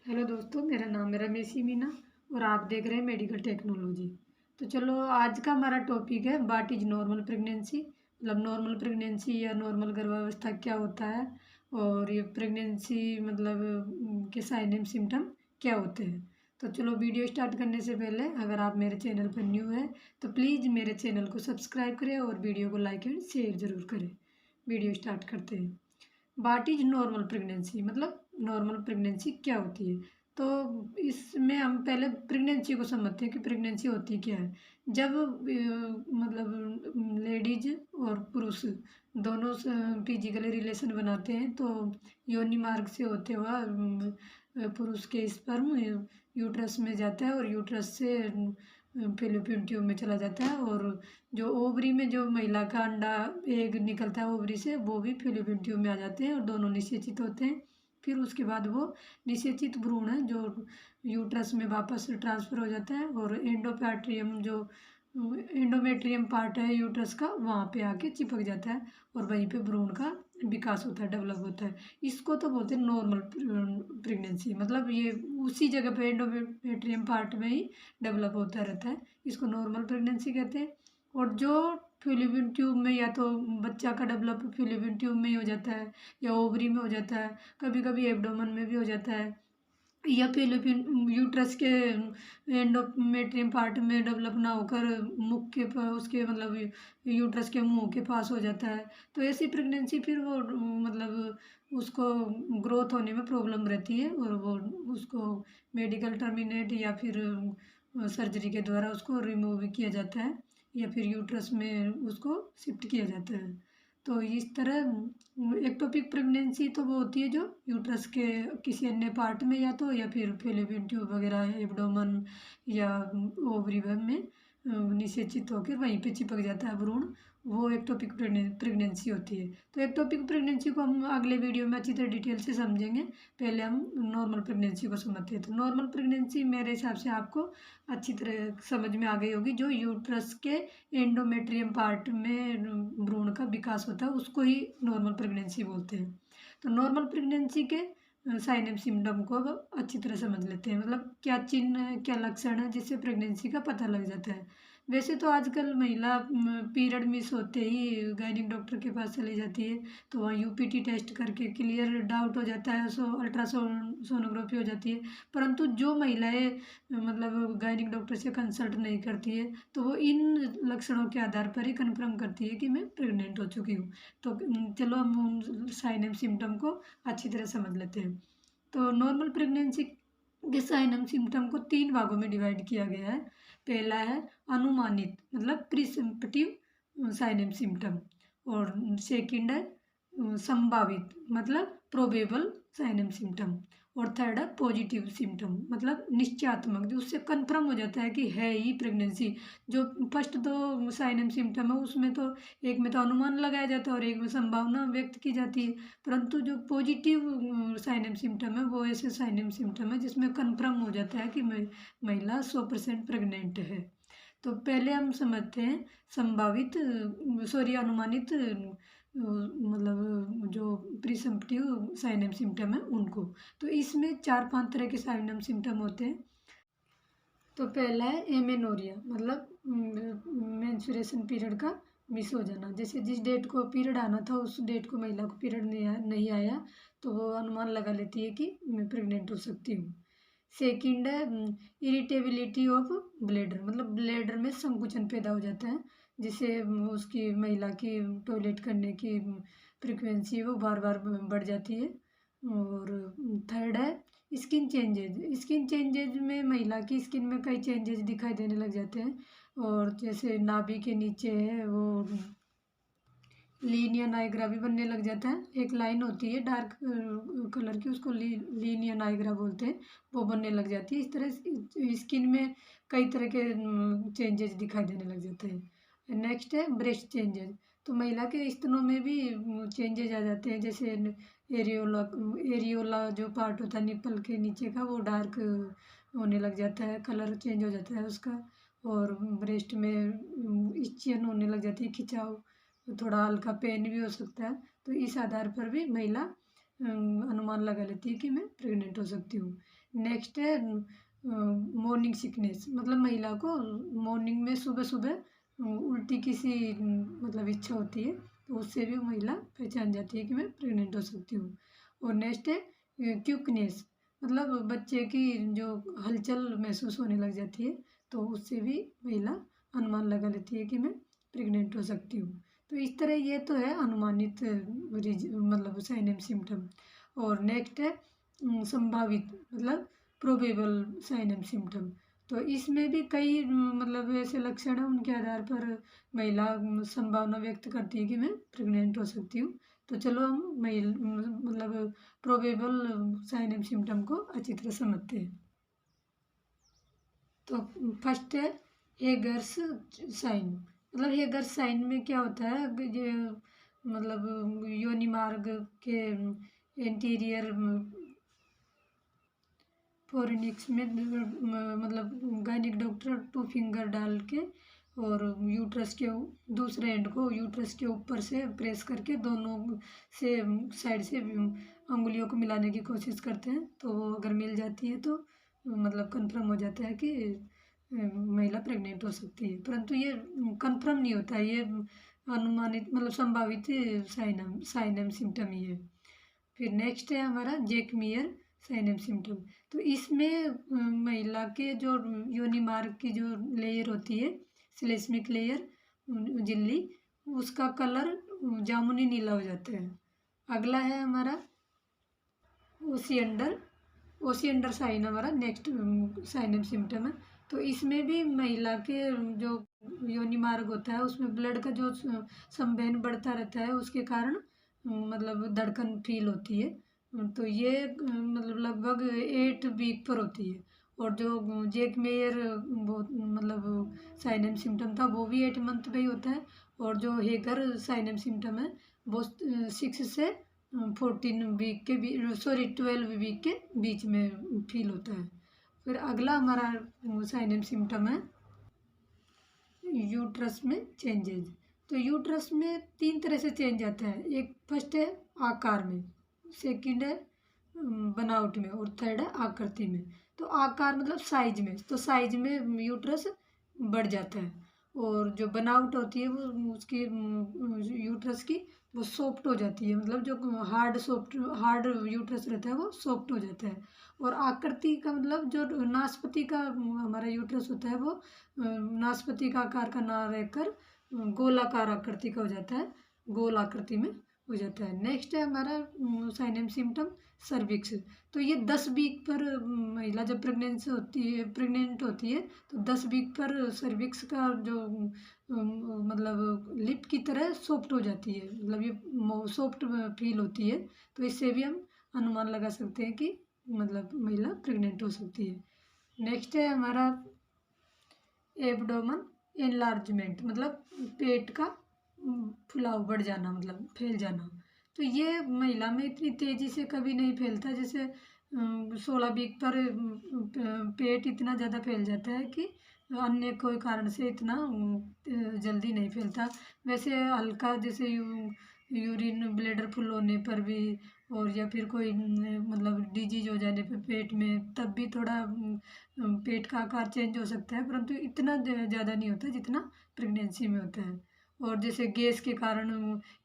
Hello दोस्तों, मेरा नाम है रमेश मीना और आप देख रहे हैं मेडिकल टेक्नोलॉजी। तो चलो, आज का हमारा टॉपिक है व्हाट इज नॉर्मल प्रेगनेंसी। मतलब नॉर्मल प्रेगनेंसी या नॉर्मल गर्भावस्था क्या होता है, और ये प्रेगनेंसी मतलब के साइन एंड सिम्टम क्या होते हैं। तो चलो, वीडियो स्टार्ट करने से पहले अगर आप मेरे चैनल पर न्यू है तो प्लीज़ मेरे चैनल को सब्सक्राइब करें और वीडियो को लाइक एंड शेयर ज़रूर करें। वीडियो स्टार्ट करते हैं। व्हाट इज नॉर्मल प्रेगनेंसी, मतलब नॉर्मल प्रेगनेंसी क्या होती है। तो इसमें हम पहले प्रेगनेंसी को समझते हैं कि प्रेगनेंसी होती क्या है। जब मतलब लेडीज और पुरुष दोनों फिजिकली रिलेशन बनाते हैं तो योनि मार्ग से होते हुआ पुरुष के स्पर्म यूट्रस में जाता है और यूट्रस से फेलोपियन ट्यूब में चला जाता है, और जो ओवरी में जो महिला का अंडा एग निकलता है ओवरी से, वो भी फेलोपियन ट्यूब में आ जाते हैं और दोनों निषेचित होते हैं। फिर उसके बाद वो निषेचित भ्रूण है जो यूट्रस में वापस ट्रांसफ़र हो जाता है, और एंडोपैट्रियम जो एंडोमेट्रियम पार्ट है यूट्रस का वहाँ पे आके चिपक जाता है, और वहीं पे भ्रूण का विकास होता है, डेवलप होता है। इसको तो बोलते हैं नॉर्मल प्रेगनेंसी, मतलब ये उसी जगह पे एंडोमेट्रियम पार्ट में ही डेवलप होता रहता है। इसको नॉर्मल प्रेगनेंसी कहते हैं। और जो फिलिपिन ट्यूब में, या तो बच्चा का डेवलप फिलिपिन ट्यूब में ही हो जाता है या ओवरी में हो जाता है, कभी कभी एब्डोमेन में भी हो जाता है, या फिलिपिन यूट्रस के एंडोमेट्रियम पार्ट में डेवलप ना होकर मुख के उसके मतलब यूट्रस के मुंह के पास हो जाता है। तो ऐसी प्रेगनेंसी फिर वो मतलब उसको ग्रोथ होने में प्रॉब्लम रहती है, और वो उसको मेडिकल टर्मिनेट या फिर सर्जरी के द्वारा उसको रिमूव किया जाता है, या फिर यूट्रस में उसको शिफ्ट किया जाता है। तो इस तरह एक्टोपिक प्रेगनेंसी तो वो होती है जो यूट्रस के किसी अन्य पार्ट में, या तो या फिर फेलोपियन ट्यूब वगैरह एब्डोमेन या ओवरी में निषेचित होकर वहीं पे चिपक जाता है भ्रूण। वो एक्टोपिक प्रेगनेंसी होती है। तो एक्टोपिक प्रेगनेंसी को हम अगले वीडियो में अच्छी तरह डिटेल से समझेंगे। पहले हम नॉर्मल प्रेगनेंसी को समझते हैं। तो नॉर्मल प्रेगनेंसी मेरे हिसाब से आपको अच्छी तरह समझ में आ गई होगी। जो यूट्रस के एंडोमेट्रियम पार्ट में भ्रूण का विकास होता है उसको ही नॉर्मल प्रेगनेंसी बोलते हैं। तो नॉर्मल प्रेगनेंसी के साइन एंड सिम्टम को अब अच्छी तरह समझ लेते हैं। मतलब क्या चिन्ह है, क्या लक्षण है जिससे प्रेगनेंसी का पता लग जाता है। वैसे तो आजकल महिला पीरियड मिस होते ही गायनिक डॉक्टर के पास चली जाती है, तो वहाँ यूपीटी टेस्ट करके क्लियर डाउट हो जाता है, सो अल्ट्रासाउंड सोनोग्राफी हो जाती है। परंतु जो महिलाएं मतलब गायनिक डॉक्टर से कंसल्ट नहीं करती है तो वो इन लक्षणों के आधार पर ही कन्फर्म करती है कि मैं प्रेग्नेंट हो चुकी हूँ। तो चलो हम साइन एंड सिम्टम को अच्छी तरह समझ लेते हैं। तो नॉर्मल प्रेगनेंसी के साइन एंड सिम्टम को 3 भागों में डिवाइड किया गया है। पहला है अनुमानित, मतलब प्रिसिम्पटिव साइन एंड सिम्टम, और सेकंड है संभावित, मतलब प्रोबेबल साइन एंड सिम्टम, और थर्ड है पॉजिटिव सिम्टम, मतलब निश्चयात्मक, जो उससे कंफर्म हो जाता है कि है ही प्रेगनेंसी। जो फर्स्ट दो साइन एंड सिम्टम है उसमें तो एक में तो अनुमान लगाया जाता है और एक में संभावना व्यक्त की जाती है। परंतु जो पॉजिटिव साइन एंड सिम्टम है वो ऐसे साइन एंड सिम्टम है जिसमें कंफर्म हो जाता है कि महिला 100% प्रेग्नेंट है। तो पहले हम समझते हैं संभावित सॉरी अनुमानित मतलब जो प्रिसम्पटिव साइन एंड सिम्टम है उनको। तो इसमें 4-5 तरह के साइन एंड सिम्टम होते हैं। तो पहला है एमेनोरिया, मतलब मेंस्ट्रुएशन पीरियड का मिस हो जाना। जैसे जिस डेट को पीरियड आना था उस डेट को महिला को पीरियड नहीं आया तो वो अनुमान लगा लेती है कि मैं प्रेग्नेंट हो सकती हूँ। सेकंड है इरिटेबिलिटी ऑफ ब्लैडर, मतलब ब्लैडर में संकुचन पैदा हो जाता है, जिससे उसकी महिला की टॉयलेट करने की फ्रिक्वेंसी वो बार बार बढ़ जाती है। और थर्ड है स्किन चेंजेज। स्किन चेंजेज में महिला की स्किन में कई चेंजेज दिखाई देने लग जाते हैं, और जैसे नाभि के नीचे है वो लीन या नाइग्रा भी बनने लग जाता है। एक लाइन होती है डार्क कलर की, उसको लीन या नाइग्रा बोलते हैं, वो बनने लग जाती है। इस तरह स्किन में कई तरह के चेंजेस दिखाई देने लग जाते हैं। नेक्स्ट है ब्रेस्ट चेंजेस। तो महिला के स्तनों में भी चेंजेज आ जाते हैं, जैसे एरियोला एरियोला जो पार्ट होता है निप्पल के नीचे का वो डार्क होने लग जाता है, कलर चेंज हो जाता है उसका। और ब्रेस्ट में इचियन होने लग जाती है, खिंचाव, थोड़ा हल्का पेन भी हो सकता है। तो इस आधार पर भी महिला अनुमान लगा लेती है कि मैं प्रेग्नेंट हो सकती हूँ। नेक्स्ट है मॉर्निंग सिकनेस, मतलब महिला को मॉर्निंग में सुबह सुबह उल्टी की सी मतलब इच्छा होती है, तो उससे भी महिला पहचान जाती है कि मैं प्रेग्नेंट हो सकती हूँ। और नेक्स्ट है क्यूकनेस, मतलब बच्चे की जो हलचल महसूस होने लग जाती है, तो उससे भी महिला अनुमान लगा लेती है कि मैं प्रेग्नेंट हो सकती हूँ। तो इस तरह ये तो है अनुमानित मतलब साइन एंड सिम्टम। और नेक्स्ट है संभावित, मतलब प्रोबेबल साइन एंड सिम्टम। तो इसमें भी कई मतलब ऐसे लक्षण हैं, उनके आधार पर महिला संभावना व्यक्त करती है कि मैं प्रेग्नेंट हो सकती हूँ। तो चलो हम मतलब प्रोबेबल साइन एंड सिम्टम को अच्छी तरह समझते हैं। तो फर्स्ट है हेगर्स साइन, मतलब हेगर्स साइन में क्या होता है, ये मतलब योनि मार्ग के इंटीरियर फोरेनिक्स में मतलब गायनिक डॉक्टर 2 फिंगर डाल के और यूट्रस के दूसरे एंड को यूट्रस के ऊपर से प्रेस करके दोनों से साइड से अंगुलियों को मिलाने की कोशिश करते हैं। तो वो अगर मिल जाती है तो मतलब कंफर्म हो जाता है कि महिला प्रेग्नेंट हो सकती है, परंतु ये कंफर्म नहीं होता, ये अनुमानित मतलब संभावित साइन एंड सिम्टम ही है। फिर नेक्स्ट है हमारा जेकमियर साइन एंड सिम्टम। तो इसमें महिला के जो योनि मार्ग की जो लेयर होती है, श्लेष्मिक लेयर झिल्ली, उसका कलर जामुनी नीला हो जाता है। अगला है हमारा ओसिएंडर, ओसिएंडर साइन हमारा नेक्स्ट साइन एंड सिम्टम है। तो इसमें भी महिला के जो योनि मार्ग होता है उसमें ब्लड का जो संवहन बढ़ता रहता है, उसके कारण मतलब धड़कन फील होती है। तो ये मतलब लगभग 8 वीक पर होती है। और जो जेक मेयर वो मतलब साइन एंड सिम्टम था वो भी 8 मंथ पे ही होता है। और जो हेगर साइन एंड सिम्टम है वो 6 से 14 वीक के बीच, सॉरी 12 वीक के बीच में फील होता है। फिर अगला हमारा साइन एंड सिम्टम है यूट्रस में चेंजेज। तो यूट्रस में 3 तरह से चेंज आता है, एक फर्स्ट है आकार में, सेकंड है बनावट में, और थर्ड है आकृति में। तो आकार मतलब साइज में, तो साइज में यूट्रस बढ़ जाता है। और जो बनावट होती है वो उसकी यूट्रस की वो सॉफ्ट हो जाती है, मतलब जो हार्ड यूट्रस रहता है वो सॉफ्ट हो जाता है। और आकृति का मतलब जो नाशपाती का हमारा यूट्रस होता है वो नाशपाती का आकार का ना रहकर गोलाकार आकृति का हो जाता है, गोल आकृति में हो जाता है। नेक्स्ट है हमारा साइन एंड सिम्टम सर्विक्स। तो ये 10 वीक पर महिला जब प्रेग्नेंट होती है तो 10 वीक पर सर्विक्स का जो मतलब लिप की तरह सॉफ्ट हो जाती है, मतलब ये सॉफ्ट फील होती है। तो इससे भी हम अनुमान लगा सकते हैं कि मतलब महिला प्रेग्नेंट हो सकती है। नेक्स्ट है हमारा एब्डोमन एनलार्जमेंट, मतलब पेट का फुलाव बढ़ जाना, मतलब फैल जाना। तो ये महिला में इतनी तेज़ी से कभी नहीं फैलता, जैसे 16 वीक पर पेट इतना ज़्यादा फैल जाता है कि अन्य कोई कारण से इतना जल्दी नहीं फैलता। वैसे हल्का जैसे यूरिन ब्लैडर फुल होने पर भी, और या फिर कोई मतलब डिजीज हो जाने पे पेट में, तब भी थोड़ा पेट का आकार चेंज हो सकता है, परंतु इतना ज़्यादा नहीं होता जितना प्रेगनेंसी में होता है। और जैसे गैस के कारण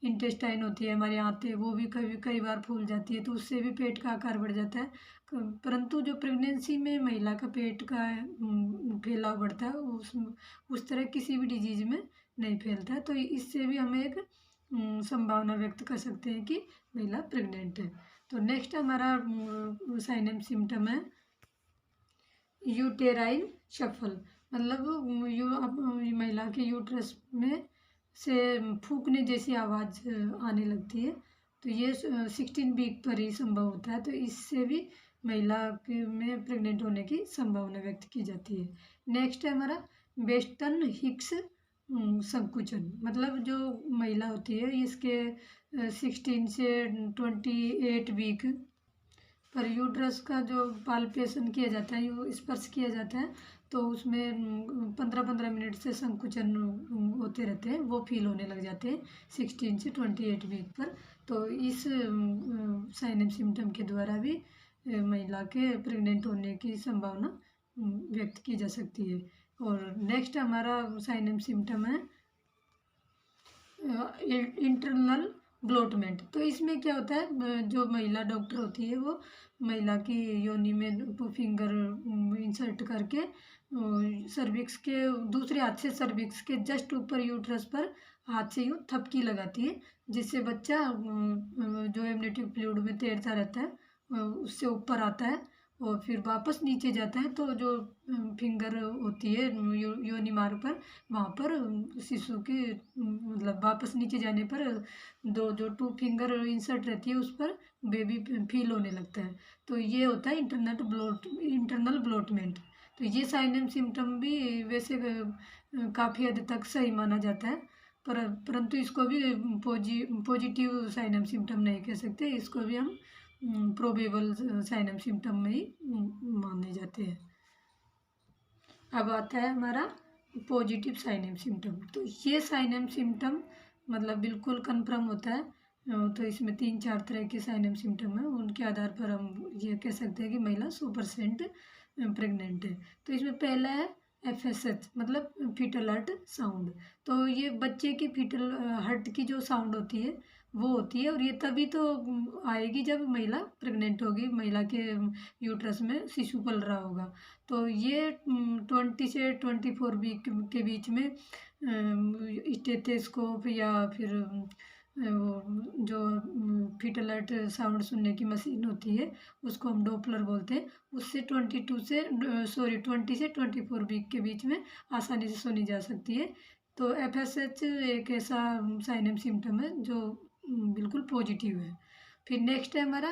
इंटेस्टाइन होती है हमारे आंतें, वो भी कई बार फूल जाती है, तो उससे भी पेट का आकार बढ़ जाता है। परंतु जो प्रेगनेंसी में महिला का पेट का फैलाव बढ़ता है उस तरह किसी भी डिजीज में नहीं फैलता है। तो इससे भी हमें एक संभावना व्यक्त कर सकते हैं कि महिला प्रेग्नेंट है। तो नेक्स्ट हमारा साइन एंड सिम्टम है यूटेराइन शफल, मतलब महिला के यूट्रस में से फूकने जैसी आवाज़ आने लगती है। तो ये 16 वीक पर ही संभव होता है। तो इससे भी महिला के में प्रेग्नेंट होने की संभावना व्यक्त की जाती है। नेक्स्ट है हमारा वेस्टर्न हिक्स संकुचन, मतलब जो महिला होती है इसके 16 से 28 वीक पर यूट्रस का जो पाल्पेशन किया जाता है, यो स्पर्श किया जाता है, तो उसमें 15-15 मिनट से संकुचन होते रहते हैं, वो फील होने लग जाते हैं 16 से 28 वीक पर। तो इस साइन एंड सिम्टम के द्वारा भी महिला के प्रेग्नेंट होने की संभावना व्यक्त की जा सकती है। और नेक्स्ट हमारा साइन एंड सिम्टम है इंटरनल ब्लोटमेंट। तो इसमें क्या होता है, जो महिला डॉक्टर होती है वो महिला की योनि में फिंगर इंसर्ट करके सर्विक्स के दूसरे हाथ से सर्विक्स के जस्ट ऊपर यूट्रस पर हाथ से यूँ थपकी लगाती है, जिससे बच्चा जो एमनियोटिक फ्लूइड में तैरता रहता है उससे ऊपर आता है और फिर वापस नीचे जाता है। तो जो फिंगर होती है योनि मार्ग पर, वहाँ पर शिशु की मतलब वापस नीचे जाने पर जो 2 फिंगर इंसर्ट रहती है उस पर बेबी फील होने लगता है। तो ये होता है इंटरनल ब्लोटमेंट। तो ये साइन एंड सिम्टम भी वैसे काफ़ी हद तक सही माना जाता है, परंतु इसको भी पॉजिटिव साइन एंड सिम्टम नहीं कह सकते, इसको भी हम प्रोबेबल साइन एंड सिम्टम में ही माने जाते हैं। अब आता है हमारा पॉजिटिव साइन एंड सिम्टम। तो ये साइन एंड सिम्टम मतलब बिल्कुल कंफर्म होता है। तो इसमें 3-4 तरह के साइन एंड सिम्टम हैं, उनके आधार पर हम ये कह सकते हैं कि महिला 100% प्रेग्नेंट है। तो इसमें पहला है FSH मतलब फीटल हर्ट साउंड। तो ये बच्चे की फीटल हर्ट की जो साउंड होती है वो होती है, और ये तभी तो आएगी जब महिला प्रेग्नेंट होगी, महिला के यूट्रस में शिशु पल रहा होगा। तो ये 20 से 24 वीक के बीच में स्टेथोस्कोप या फिर वो जो फीटल हर्ट साउंड सुनने की मशीन होती है उसको हम डॉपलर बोलते हैं, उससे 20 से 24 वीक के बीच में आसानी से सुनी जा सकती है। तो FSH एक ऐसा साइन एंड सिम्टम है जो बिल्कुल पॉजिटिव है। फिर नेक्स्ट है हमारा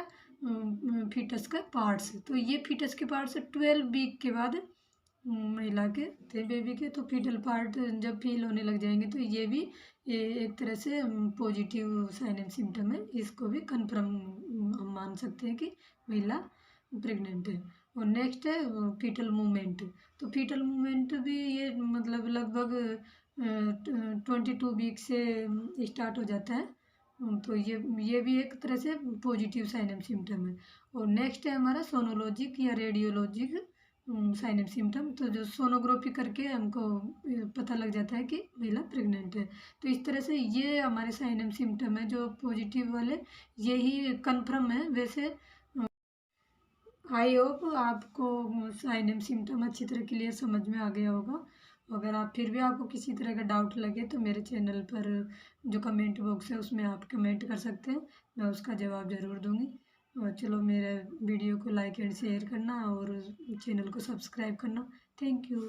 फीटस का पार्ट्स। तो ये फीटस के पार्ट्स 12 वीक के बाद महिला के थे बेबी के, तो फीटल पार्ट जब फील होने लग जाएंगे तो ये भी एक तरह से पॉजिटिव साइन एंड सिम्टम है, इसको भी कंफर्म हम मान सकते हैं कि महिला प्रेग्नेंट है। और नेक्स्ट है फीटल मूवमेंट। तो फीटल मूवमेंट भी ये मतलब लगभग 22 वीक से स्टार्ट हो जाता है। तो ये भी एक तरह से पॉजिटिव साइन एंड सिम्टम है। और नेक्स्ट है हमारा सोनोलॉजिक या रेडियोलॉजिक साइन एंड सिम्टम। तो जो सोनोग्राफी करके हमको पता लग जाता है कि महिला प्रेग्नेंट है। तो इस तरह से ये हमारे साइन एंड सिम्टम है जो पॉजिटिव वाले, यही कंफर्म है। वैसे आई होप आपको साइन एंड सिम्टम अच्छी तरह क्लियर समझ में आ गया होगा। अगर आप फिर भी आपको किसी तरह का डाउट लगे तो मेरे चैनल पर जो कमेंट बॉक्स है उसमें आप कमेंट कर सकते हैं, मैं उसका जवाब ज़रूर दूंगी। और चलो मेरे वीडियो को लाइक एंड शेयर करना और चैनल को सब्सक्राइब करना। Thank you.